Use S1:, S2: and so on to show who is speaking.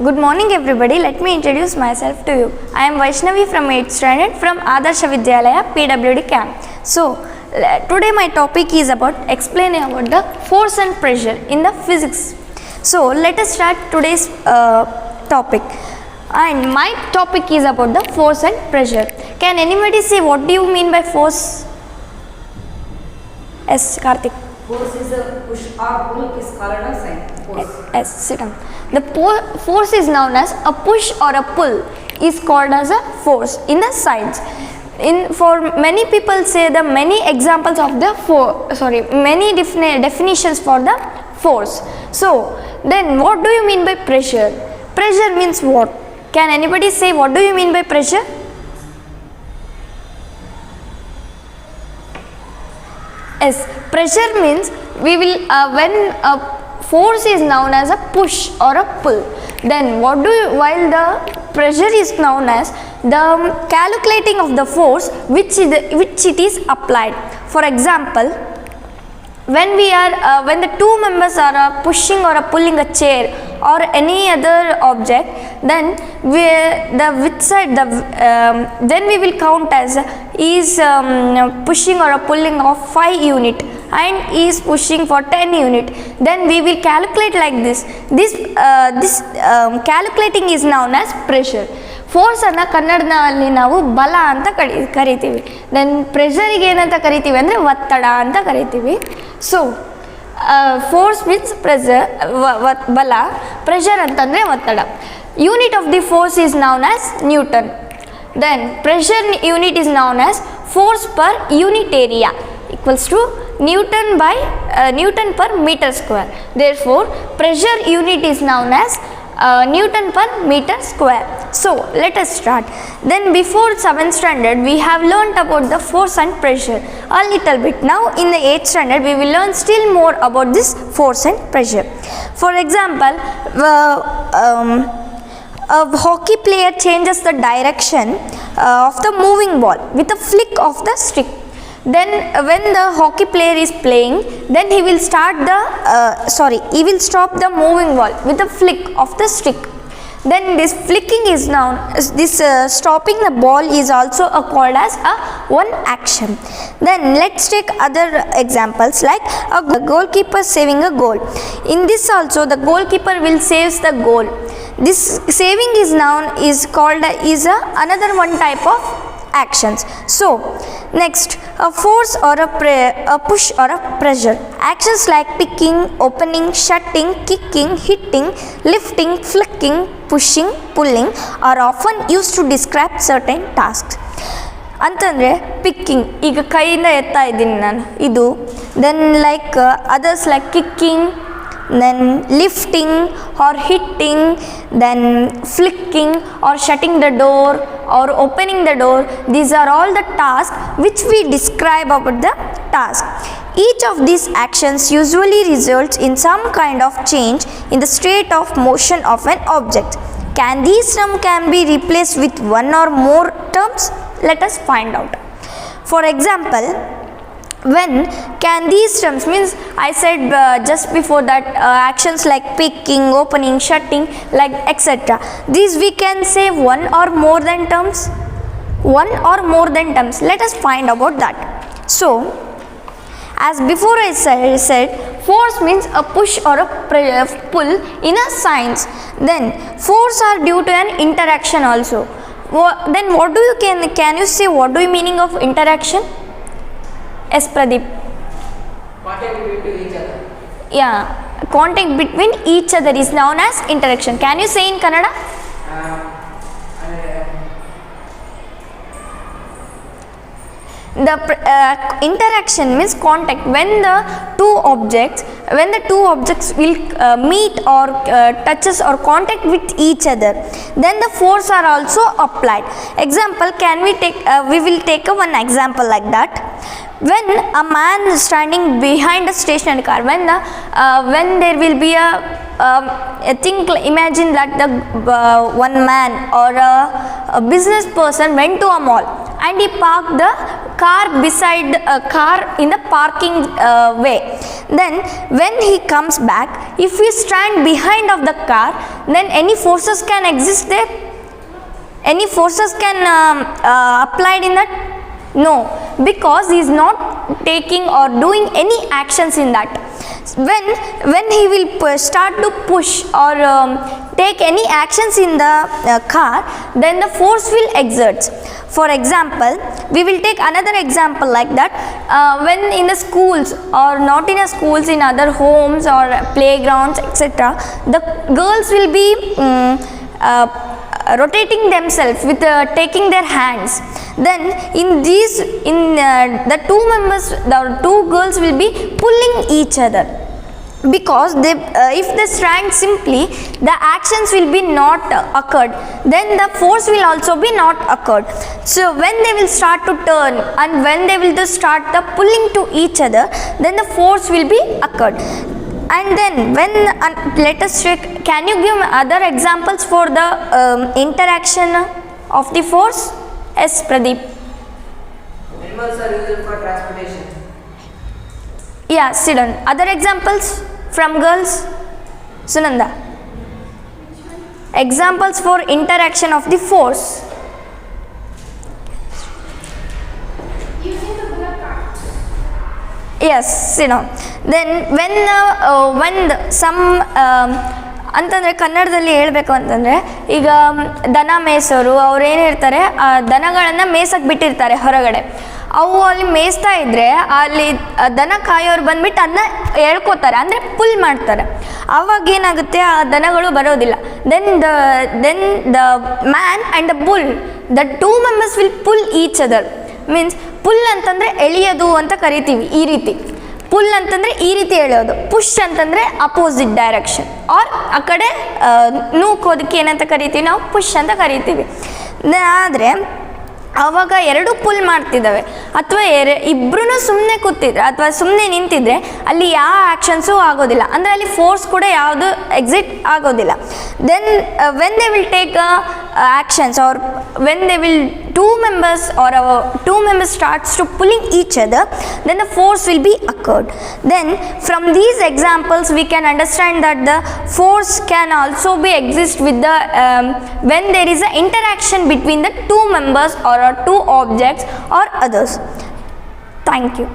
S1: Good morning everybody. Let me introduce myself to you. I am Vaishnavi from 8th standard from Adarsha Vidyalaya PWD camp. So today my topic is about explaining about the force and pressure in the physics. So let us start today's topic. And my topic is about the force and pressure. Can anybody say what do you mean by force? Yes, Karthik.
S2: Force is a push or pull is called a sign. Force.
S1: Yes, sit down. The force is known as a push or a pull is called as a force in the science. For many people say the many examples of the many definitions for the force. So then what do you mean by pressure? Pressure means what? Can anybody say what do you mean by pressure? Yes, pressure means we will when a force is known as a push or a pull, then while the pressure is known as the calculating of the force which it is applied. For example, when the two members are pushing or pulling a chair or any other object, then then we will count as is pushing or pulling of 5 unit and is pushing for 10 unit. Then we will calculate like this. This calculating is known as pressure. Force ಅನ್ನು ಕನ್ನಡದಲ್ಲಿ ನಾವು ಬಲ ಅಂತ ಕರಿತೀವಿ. Then ಪ್ರೆಷರಿಗೆ ಏನಂತ ಕರಿತೀವಿ ಅಂದರೆ ಒತ್ತಡ ಅಂತ ಕರಿತೀವಿ. ಸೊ ಫೋರ್ಸ್ ಮೀನ್ಸ್ ಪ್ರೆಷರ್ ಬಲ, ಪ್ರೆಷರ್ ಅಂತಂದರೆ ಒತ್ತಡ. Unit of the force is known as newton. Then pressure unit is known as force per unit area equals to Newton per meter square. Therefore, pressure unit is known as Newton per meter square. So let us start. Then before 7th standard we have learnt about the force and pressure a little bit. Now in the 8th standard we will learn still more about this force and pressure. For example, a hockey player changes the direction of the moving ball with a flick of the stick. Then when the hockey player is playing, then he will stop the moving ball with a flick of the stick. Then this flicking is known as stopping the ball is also called as one action. Then let's take other examples like a goalkeeper saving a goal. In this also the goalkeeper will save the goal. This saving is called another one type of actions. So next, a force or a push or a pressure. Actions like picking, opening, shutting, kicking, hitting, lifting, flicking, pushing, pulling are often used to describe certain tasks. ಅಂತಂದರೆ picking, ಈಗ ಕೈಯಿಂದ ಎತ್ತಾ ಇದ್ದೀನಿ ನಾನು ಇದು. Then like others like kicking, then lifting or hitting, then flicking or shutting the door or opening the door. These are all the tasks which we describe about the task. Each of these actions usually results in some kind of change in the state of motion of an object. These terms can be replaced with one or more terms? Let us find out. For example, when can these terms means I said just before that actions like picking, opening, shutting, like etc. These we can say one or more than terms. Let us find about that. So as before I said force means a push or a pull in a science. Then force are due to an interaction also. Then what do you can you say what do you meaning of interaction? Yes, Pradeep.
S2: Contact between each other.
S1: Yeah, contact between each other is known as interaction. Can you say in Kannada? The interaction means contact. When the two objects will meet or touches or contact with each other, then the force are also applied. Example, we will take one example like that. When a man is standing behind a stationary car, when there will be imagine that one man or a business person went to a mall and he parked the car beside a car in the parking way. Then when he comes back, if we stand behind of the car, then any forces can exist there? Any forces can applied in that? No, because he is not taking or doing any actions in that. When he will start to push or take any actions in the car, then the force will exert. For example, we will take another example like that. When in the schools or not in the schools, in other homes or playgrounds, etc., the girls will be rotating themselves with taking their hands. Then in these the two members, the two girls will be pulling each other, because they if they stand simply, the actions will be not occurred, then the force will also be not occurred. So when they will start to turn and when they will just start the pulling to each other, then the force will be occurred. And then when let us check, can you give other examples for the interaction of the force? Yes, Pradeep.
S2: Animals are used for transportation.
S1: Yeah, sit down. Other examples from girls? Sunanda. Examples for interaction of the force. Yes, sit down. Then when some ಅಂತಂದರೆ ಕನ್ನಡದಲ್ಲಿ ಹೇಳಬೇಕು ಅಂತಂದರೆ, ಈಗ ದನ ಮೇಯಿಸೋರು ಅವ್ರು ಏನಿರ್ತಾರೆ, ದನಗಳನ್ನು ಮೇಯ್ಸಕ್ಕೆ ಬಿಟ್ಟಿರ್ತಾರೆ ಹೊರಗಡೆ. ಅವು ಅಲ್ಲಿ ಮೇಯಿಸ್ತಾ ಇದ್ದರೆ ಅಲ್ಲಿ ದನ ಕಾಯೋರು ಬಂದ್ಬಿಟ್ಟು ಅದನ್ನ ಹೇಳ್ಕೊತಾರೆ, ಅಂದರೆ ಪುಲ್ ಮಾಡ್ತಾರೆ. ಆವಾಗ ಏನಾಗುತ್ತೆ, ಆ ದನಗಳು ಬರೋದಿಲ್ಲ. Then the man and the bull, the two members will pull each other. Means pull ಅಂತಂದರೆ ಎಳೆಯೋದು ಅಂತ ಕರಿತೀವಿ, ಈ ರೀತಿ. ಪುಲ್ ಅಂತಂದರೆ ಈ ರೀತಿ ಎಳೆಯೋದು. ಪುಷ್ ಅಂತಂದರೆ ಅಪೋಸಿಟ್ ಡೈರೆಕ್ಷನ್, ಆರ್ ಆ ಕಡೆ ನೂಕೋದಕ್ಕೆ ಏನಂತ ಕರಿತೀವಿ ನಾವು, ಪುಷ್ ಅಂತ ಕರಿತೀವಿ. ಆದರೆ ಆವಾಗ ಎರಡು ಪುಲ್ ಮಾಡ್ತಿದ್ದಾವೆ, ಅಥವಾ ಇಬ್ಬರೂ ಸುಮ್ಮನೆ ಕೂತಿದ್ರೆ ಅಥವಾ ಸುಮ್ಮನೆ ನಿಂತಿದ್ರೆ ಅಲ್ಲಿ ಯಾವ ಆ್ಯಕ್ಷನ್ಸು ಆಗೋದಿಲ್ಲ, ಅಂದರೆ ಅಲ್ಲಿ ಫೋರ್ಸ್ ಕೂಡ ಯಾವುದು ಎಕ್ಸಿಟ್ ಆಗೋದಿಲ್ಲ. Then when they will take actions, or when they will two members starts to pulling each other, then the force will be occurred. Then from these examples we can understand that the force can also be exist with the when there is an interaction between the two members or two objects or others. Thank you.